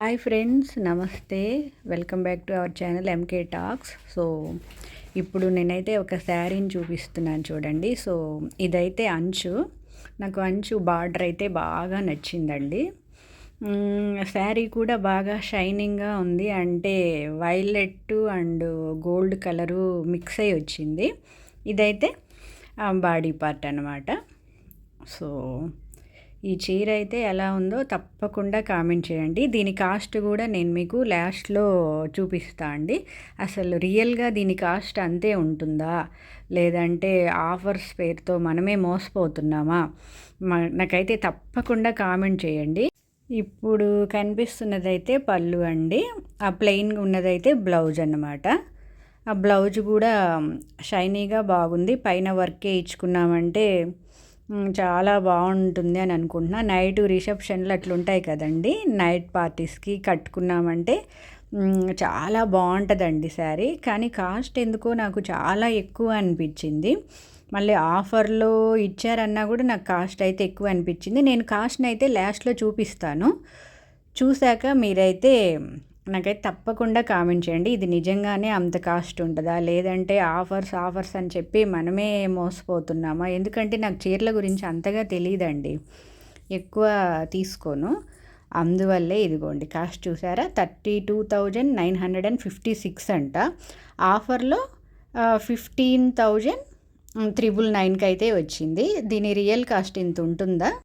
Hi friends, నమస్తే. Welcome back to our channel MK talks. So ఇప్పుడు నేనైతే ఒక శారీని చూపిస్తున్నాను చూడండి. సో ఇదైతే అంచు, నాకు అంచు బార్డర్ అయితే బాగా నచ్చిందండి. శారీ కూడా బాగా షైనింగ్గా ఉంది, అంటే violet and gold colour mix అయ్యి వచ్చింది. ఇదైతే బాడీ పార్ట్ అన్నమాట. సో ఈ చీర అయితే ఎలా ఉందో తప్పకుండా కామెంట్ చేయండి. దీని కాస్ట్ కూడా నేను మీకు లాస్ట్లో చూపిస్తా అండి. అసలు రియల్గా దీని కాస్ట్ అంతే ఉంటుందా, లేదంటే ఆఫర్స్ పేరుతో మనమే మోసపోతున్నామా? నాకైతే తప్పకుండా కామెంట్ చేయండి. ఇప్పుడు కనిపిస్తున్నదైతే పళ్ళు అండి, ఆ ప్లెయిన్గా ఉన్నదైతే బ్లౌజ్ అన్నమాట. ఆ బ్లౌజ్ కూడా షైనీగా బాగుంది. పైన వర్కే ఇచ్చుకున్నామంటే చాలా బాగుంటుంది అని అనుకుంటున్నా. నైట్ రిసెప్షన్లు అట్లుంటాయి కదండి, నైట్ పార్టీస్కి కట్టుకున్నామంటే చాలా బాగుంటుందండి శారీ. కానీ కాస్ట్ ఎందుకో నాకు చాలా ఎక్కువ అనిపించింది. మళ్ళీ ఆఫర్లో ఇచ్చారన్నా కూడా నాకు కాస్ట్ అయితే ఎక్కువ అనిపించింది. నేను కాస్ట్ని అయితే లాస్ట్లో చూపిస్తాను, చూశాక మీరైతే నాకైతే తప్పకుండా కామెంట్ చేయండి. ఇది నిజంగానే అంత కాస్ట్ ఉంటుందా, లేదంటే ఆఫర్స్ అని చెప్పి మనమే మోసపోతున్నామా? ఎందుకంటే నాకు చీరల గురించి అంతగా తెలియదండి, ఎక్కువ తీసుకోను. అందువల్లే ఇదిగోండి కాస్ట్ చూసారా, 32,956 అంట. ఆఫర్లో 15,999కి అయితే వచ్చింది. దీని రియల్ కాస్ట్ ఇంత ఉంటుందా?